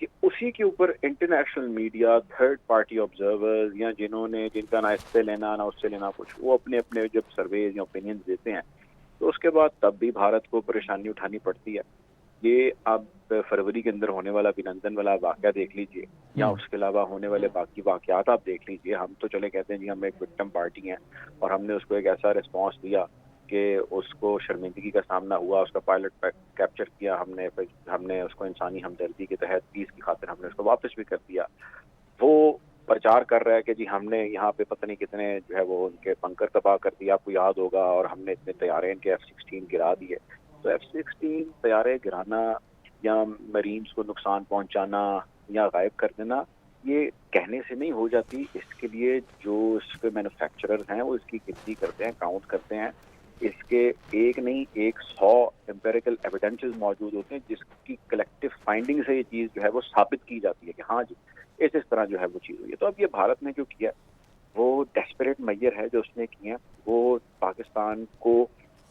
کہ اسی کے اوپر international media, third party observers یا جن کا نہ اس سے لینا نہ اس سے لینا کچھ، وہ اپنے اپنے جب سرویز یا اوپینینز دیتے ہیں تو اس کے بعد تب بھی بھارت کو پریشانی اٹھانی پڑتی ہے. یہ اب فروری کے اندر ہونے والا ابھینندن والا واقعہ دیکھ لیجئے یا اس کے علاوہ ہونے والے باقی واقعات آپ دیکھ لیجئے. ہم تو چلے کہتے ہیں جی ہم ایک وکٹم پارٹی ہیں اور ہم نے اس کو ایک ایسا رسپانس دیا کہ اس کو شرمندگی کا سامنا ہوا, اس کا پائلٹ کیپچر کیا ہم نے اس کو انسانی ہمدردی کے تحت پیس کی خاطر ہم نے اس کو واپس بھی کر دیا. وہ پرچار کر رہا ہے کہ جی ہم نے یہاں پہ پتہ نہیں کتنے جو ہے وہ ان کے بنکر تباہ کر دیا, آپ کو یاد ہوگا, اور ہم نے اتنے طیارے ان کے F-16 گرا دیے. تو F-16 طیارے گرانا یا مرینز کو نقصان پہنچانا یا غائب کر دینا یہ کہنے سے نہیں ہو جاتی. اس کے لیے جو اس کے مینوفیکچررز ہیں وہ اس کی گنتی کرتے ہیں, کاؤنٹ کرتے ہیں. اس کے ایک نہیں 100 امپیریکل ایویڈنسز موجود ہوتے ہیں جس کی کلیکٹو فائنڈنگ سے یہ چیز جو ہے وہ ثابت کی جاتی ہے کہ ہاں جی اس طرح جو ہے وہ چیز ہوئی ہے. تو اب یہ بھارت نے جو کیا وہ ڈیسپریٹ میجر ہے جو اس نے کیا. وہ پاکستان کو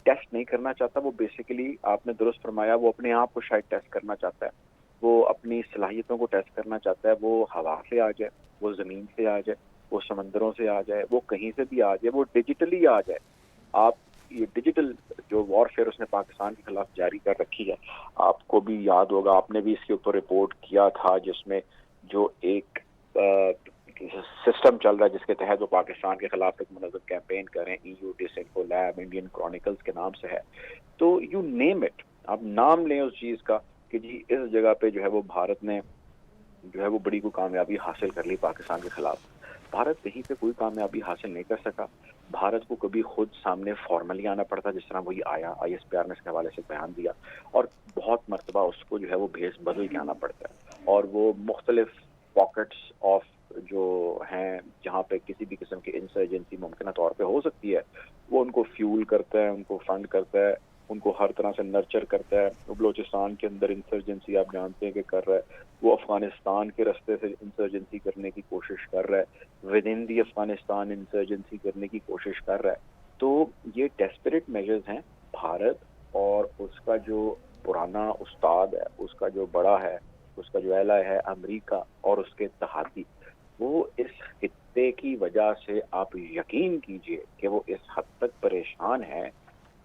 ٹیسٹ نہیں کرنا چاہتا, وہ بیسیکلی آپ نے درست فرمایا وہ اپنے آپ کو شاید ٹیسٹ کرنا چاہتا ہے, وہ اپنی صلاحیتوں کو ٹیسٹ کرنا چاہتا ہے. وہ ہوا سے آ جائے, وہ زمین سے آ جائے, وہ سمندروں سے آ جائے, وہ کہیں سے بھی آ جائے, وہ ڈیجیٹلی آ جائے. آپ یہ ڈیجیٹل جو وارفیئر اس نے پاکستان کے خلاف جاری کر رکھی ہے, آپ کو بھی یاد ہوگا, آپ نے بھی اس کے اوپر رپورٹ کیا تھا, جس میں جو ایک سسٹم چل رہا ہے جس کے تحت وہ پاکستان کے خلاف ایک منظم کیمپین کریں, EU ڈسانفو لیب انڈین کرونیکلز کے نام سے ہے. تو یو نیم اٹ, آپ نام لیں اس چیز کا کہ جی اس جگہ پہ جو ہے وہ بھارت نے جو ہے وہ بڑی کوئی کامیابی حاصل کر لی پاکستان کے خلاف. بھارت کہیں پہ کوئی کامیابی حاصل نہیں کر سکا. بھارت کو کبھی خود سامنے فارملی آنا پڑتا, جس طرح وہی آیا, ISPR نے اس کے حوالے سے بیان دیا, اور بہت مرتبہ اس کو جو ہے وہ بھیس بدل کے آنا پڑتا ہے. اور وہ مختلف پاکٹس آف جو ہیں جہاں پہ کسی بھی قسم کی انسرجنسی ممکنہ طور پہ ہو سکتی ہے, وہ ان کو فیول کرتا ہے, ان کو فنڈ کرتا ہے, ان کو ہر طرح سے نرچر کرتا ہے. وہ بلوچستان کے اندر انسرجنسی آپ جانتے ہیں کہ کر رہا ہے, وہ افغانستان کے رستے سے انسرجنسی کرنے کی کوشش کر رہا ہے, with in the Afghanistan insurgency کرنے کی کوشش کر رہا ہے. تو یہ ڈیسپریٹ میجرز ہیں. بھارت اور اس کا جو پرانا استاد ہے, اس کا جو بڑا ہے, اس کا جو ایلا ہے امریکہ اور اس کے اتحادی, وہ اس خطے کی وجہ سے آپ یقین کیجئے کہ وہ اس حد تک پریشان ہے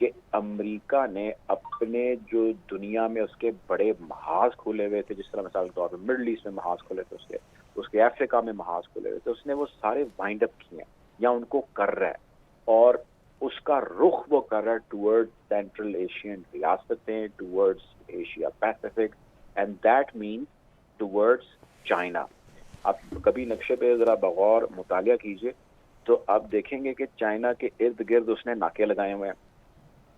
کہ امریکہ نے اپنے جو دنیا میں اس کے بڑے محاذ کھولے ہوئے تھے, جس طرح مثال کے طور پہ مڈل ایسٹ میں محاذ کھولے تھے, اس کے افریقہ میں محاذ کھولے ہوئے تھے, اس نے وہ سارے وائنڈ اپ کیے ہیں یا ان کو کر رہا ہے, اور اس کا رخ وہ کر رہا ہے ٹورڈ سینٹرل ایشین ریاستیں, towards Asia Pacific, and that means towards China. آپ کبھی نقشے پہ ذرا بغور مطالعہ کیجئے تو آپ دیکھیں گے کہ چائنا کے ارد گرد اس نے ناکے لگائے ہوئے ہیں.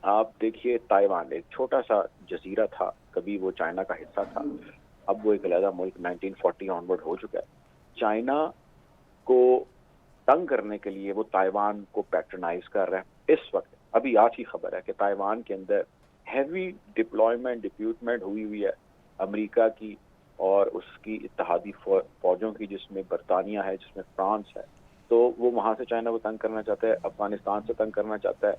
آپ دیکھیے تائیوان ایک چھوٹا سا جزیرہ تھا, کبھی وہ چائنا کا حصہ تھا, اب وہ ایک علیحدہ ملک 1940 آنورڈ ہو چکا ہے. چائنا کو تنگ کرنے کے لیے وہ تائیوان کو پیٹرنائز کر رہا ہے. اس وقت ابھی آج کی خبر ہے کہ تائیوان کے اندر ہیوی ڈپلوائمنٹ ہوئی ہے امریکہ کی اور اس کی اتحادی فوجوں کی, جس میں برطانیہ ہے, جس میں فرانس ہے. تو وہ وہاں سے چائنا کو تنگ کرنا چاہتا ہے, افغانستان سے تنگ کرنا چاہتا ہے,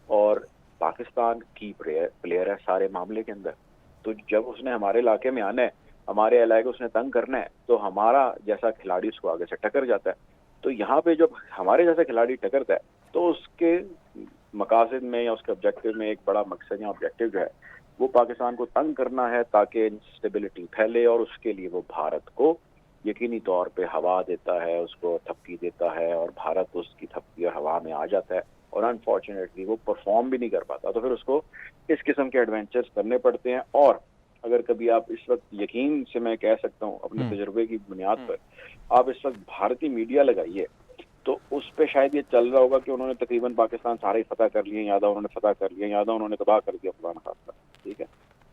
اور پاکستان کی پلیئر ہے سارے معاملے کے اندر. تو جب اس نے ہمارے علاقے میں آنا ہے, ہمارے علاقے کو اس نے تنگ کرنا ہے, تو ہمارا جیسا کھلاڑی اس کو آگے سے ٹکر جاتا ہے. تو یہاں پہ جب ہمارے جیسا کھلاڑی ٹکرتا ہے تو اس کے مقاصد میں یا اس کے آبجیکٹو میں ایک بڑا مقصد یا آبجیکٹو جو ہے وہ پاکستان کو تنگ کرنا ہے تاکہ انسٹیبلٹی پھیلے, اور اس کے لیے وہ بھارت کو یقینی طور پہ ہوا دیتا ہے, اس کو تھپکی دیتا ہے, اور بھارت اس کی تھپکی اور ہوا میں آ جاتا ہے, اور انفارچونیٹلی وہ پرفارم بھی نہیں کر پاتا. تو پھر اس کو اس قسم کے ایڈونچرز کرنے پڑتے ہیں. اور اگر کبھی آپ اس وقت یقین سے میں کہہ سکتا ہوں اپنے تجربے کی بنیاد پر, آپ اس وقت بھارتی میڈیا لگائیے تو اس پہ شاید یہ چل رہا ہوگا کہ انہوں نے تقریباً پاکستان سارے فتح کر لیے, یادہ انہوں نے فتح کر لیا, یادہ انہوں نے تباہ کر دیا افغان خاص کر, ٹھیک ہے.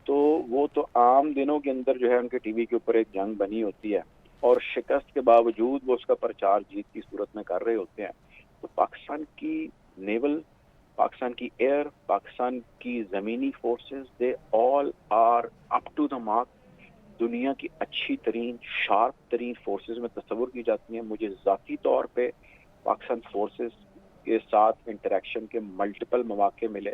تو وہ تو عام دنوں کے اندر جو ہے ان کے ٹی وی کے اوپر ایک جنگ بنی ہوتی ہے, اور شکست کے باوجود وہ اس کا پرچار جیت کی صورت میں کر رہے ہوتے ہیں. تو پاکستان کی نیول, پاکستان کی ایئر, پاکستان کی زمینی forces, they all are up to the mark. دنیا کی اچھی ترین شارپ ترین فورسز میں تصور کی جاتی ہیں. مجھے ذاتی طور پہ پاکستان فورسز کے ساتھ انٹریکشن کے ملٹیپل مواقع ملے.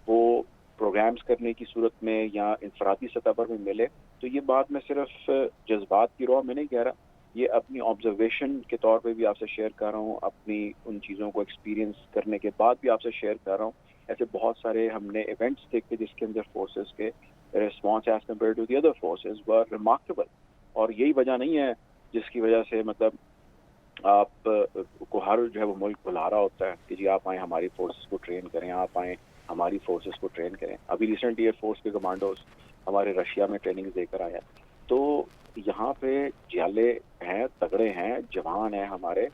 وہ پروگرامز کرنے کی صورت میں یا انفرادی سطح پر بھی ملے تو یہ بات میں صرف جذبات کی رو میں نہیں کہہ رہا, یہ اپنی آبزرویشن کے طور پہ بھی آپ سے شیئر کر رہا ہوں, اپنی ان چیزوں کو ایکسپیرینس کرنے کے بعد بھی آپ سے شیئر کر رہا ہوں. ایسے بہت سارے ہم نے ایونٹس دیکھے جس کے اندر فورسز کے response as compared to the other forces were remarkable, اور یہی وجہ نہیں ہے جس کی وجہ سے مطلب آپ کو ہر جو ہے وہ ملک بلا رہا ہوتا ہے کہ جی آپ آئیں ہماری فورسز کو ٹرین کریں, آپ آئیں ہماری فورسز کو ٹرین کریں. ابھی ریسنٹلی ایئر فورس کے کمانڈوز ہمارے رشیا میں ٹریننگ دے کر آیا. تو یہاں پہ جیالے ہیں, تگڑے ہیں, جوان ہیں ہمارے,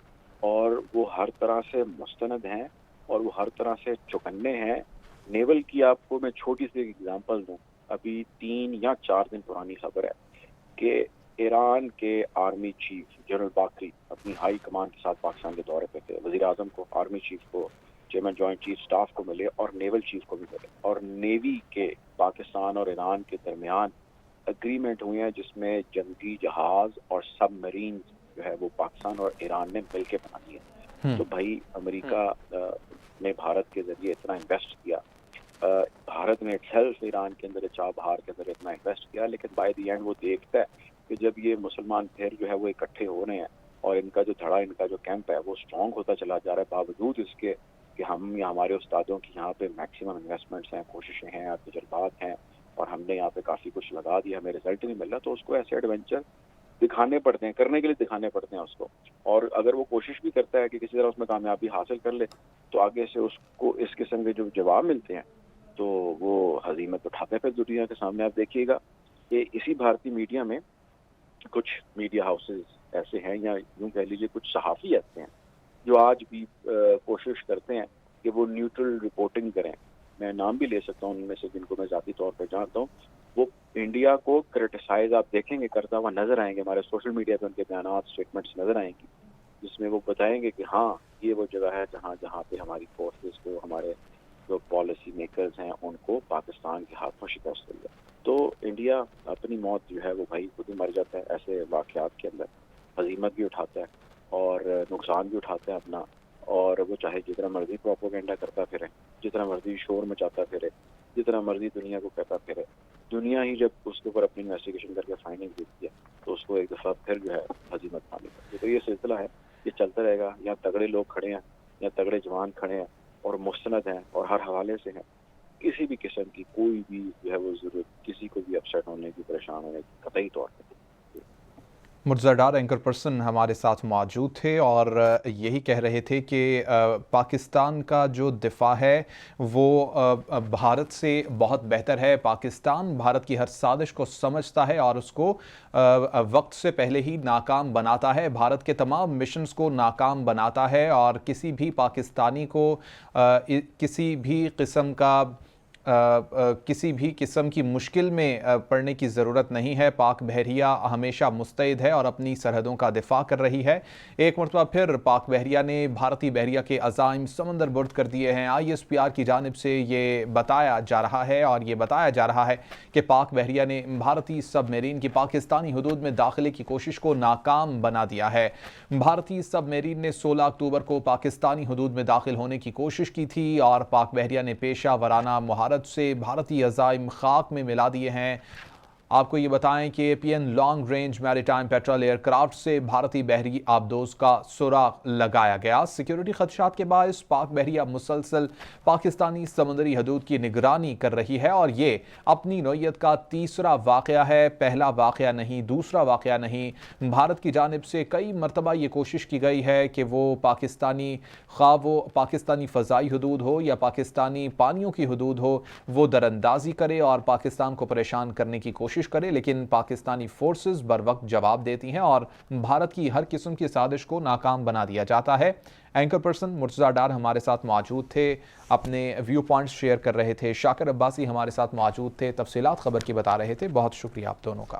اور وہ ہر طرح سے مستند ہیں اور وہ ہر طرح سے چوکنے ہیں. نیول کی آپ کو میں چھوٹی سی ایگزامپل دوں, ابھی 3 یا 4 دن پرانی خبر ہے کہ ایران کے آرمی چیف جنرل باقری اپنی ہائی کمانڈ کے ساتھ پاکستان کے دورے پہ تھے. وزیر اعظم کو, آرمی چیف کو, چیئرمین جوائنٹ چیف سٹاف کو ملے اور نیول چیف کو بھی ملے, اور نیوی کے پاکستان اور ایران کے درمیان اگریمنٹ ہوئے ہیں جس میں جنگی جہاز اور سب مرین جو ہے وہ پاکستان اور ایران نے مل کے بنانی ہے. تو بھائی امریکہ نے بھارت کے ذریعے اتنا انویسٹ کیا, بھارت نے سیلف ایران کے اندر چابہار کے اندر اتنا انویسٹ کیا, لیکن بائی دی اینڈ وہ دیکھتا ہے کہ جب یہ مسلمان پھر جو ہے وہ اکٹھے ہو رہے ہیں اور ان کا جو دھڑا, ان کا جو کیمپ ہے وہ اسٹرانگ ہوتا چلا جا رہا ہے, باوجود اس کے کہ ہم یا ہمارے استادوں کی یہاں پہ میکسیمم انویسٹمنٹس ہیں, کوششیں ہیں, تجربات ہیں, اور ہم نے یہاں پہ کافی کچھ لگا دیا, ہمیں رزلٹ نہیں مل رہا, تو اس کو ایسے ایڈونچر دکھانے پڑتے ہیں, کرنے کے لیے دکھانے پڑتے ہیں اس کو. اور اگر وہ کوشش بھی کرتا ہے کہ کسی طرح اس میں کامیابی حاصل کر لے تو آگے سے اس کو اس قسم کے جو جواب ملتے ہیں تو وہ ہزیمت اٹھاتے ہیں. پھر دنیا کے سامنے آپ دیکھیے گا کہ اسی بھارتی میڈیا میں کچھ میڈیا ہاؤسز ایسے ہیں, یا یوں کہہ لیجیے کچھ صحافی ایسے ہیں جو آج بھی کوشش کرتے ہیں کہ وہ نیوٹرل رپورٹنگ کریں. میں نام بھی لے سکتا ہوں ان میں سے جن کو میں ذاتی طور پہ جانتا ہوں. وہ انڈیا کو کرٹیسائز آپ دیکھیں گے کرتا ہوا نظر آئیں گے, ہمارے سوشل میڈیا پہ ان کے بیانات, اسٹیٹمنٹس نظر آئیں گی, جس میں وہ بتائیں گے کہ ہاں یہ وہ جگہ ہے جہاں پہ ہماری فورسز کو, ہمارے جو پالیسی میکرز ہیں ان کو پاکستان کے ہاتھوں شکست ہوئی ہے. تو انڈیا اپنی موت جو ہے وہ بھائی خود ہی مر جاتا ہے ایسے واقعات کے اندر, ہزیمت بھی اٹھاتا ہے اور نقصان بھی اٹھاتا ہے اپنا, اور وہ چاہے جتنا مرضی پروپیگنڈا کرتا پھرے, جتنا مرضی شور مچاتا پھرے, جتنا مرضی دنیا کو کہتا پھرے, دنیا ہی جب اس کے اوپر اپنی انویسٹیگیشن کر کے فائنڈنگ دیتی ہے تو اس کو ایک دفعہ پھر جو ہے ہزیمت پانی پڑتی ہے. تو یہ سلسلہ ہے, یہ چلتا رہے گا. یہاں تگڑے لوگ کھڑے ہیں, یہاں تگڑے جوان کھڑے ہیں اور مستند ہیں اور ہر حوالے سے ہیں. کسی بھی قسم کی کوئی بھی جو ہے وہ ضرورت کسی کو بھی اپسیٹ ہونے کی, پریشان ہونے کی قطعی طور پہ. مرتضیٰ ڈار اینکر پرسن ہمارے ساتھ موجود تھے اور یہی کہہ رہے تھے کہ پاکستان کا جو دفاع ہے وہ بھارت سے بہت بہتر ہے. پاکستان بھارت کی ہر سازش کو سمجھتا ہے اور اس کو وقت سے پہلے ہی ناکام بناتا ہے, بھارت کے تمام مشنز کو ناکام بناتا ہے, اور کسی بھی پاکستانی کو کسی بھی قسم کی مشکل میں پڑنے کی ضرورت نہیں ہے. پاک بحریہ ہمیشہ مستعد ہے اور اپنی سرحدوں کا دفاع کر رہی ہے. ایک مرتبہ پھر پاک بحریہ نے بھارتی بحریہ کے عزائم سمندر برد کر دیے ہیں. ISPR کی جانب سے یہ بتایا جا رہا ہے اور یہ بتایا جا رہا ہے کہ پاک بحریہ نے بھارتی سب میرین کی پاکستانی حدود میں داخلے کی کوشش کو ناکام بنا دیا ہے. بھارتی سب میرین نے 16 اکتوبر کو پاکستانی حدود میں داخل ہونے کی کوشش کی تھی اور پاک بحریہ نے پیشہ ورانہ مہارت سے بھارتی عزائم خاک میں ملا دیے ہیں. آپ کو یہ بتائیں کہ APN لانگ رینج میری ٹائم پیٹرول ایئر کرافٹ سے بھارتی بحری آبدوز کا سراغ لگایا گیا. سیکیورٹی خدشات کے باعث پاک بحریہ مسلسل پاکستانی سمندری حدود کی نگرانی کر رہی ہے اور یہ اپنی نوعیت کا تیسرا واقعہ ہے, پہلا واقعہ نہیں, دوسرا واقعہ نہیں. بھارت کی جانب سے کئی مرتبہ یہ کوشش کی گئی ہے کہ وہ خواہ وہ پاکستانی فضائی حدود ہو یا پاکستانی پانیوں کی حدود ہو, وہ دراندازی کرے اور پاکستان کو پریشان کرنے کی کوشش کرے, لیکن پاکستانی فورسز بر وقت جواب دیتی ہیں اور بھارت کی ہر قسم کی سازش کو ناکام بنا دیا جاتا ہے. اینکر پرسن مرتضیٰ ڈار ہمارے ساتھ موجود تھے, اپنے ویو پوائنٹس شیئر کر رہے تھے. شاکر عباسی ہمارے ساتھ موجود تھے, تفصیلات خبر کی بتا رہے تھے. بہت شکریہ آپ دونوں کا.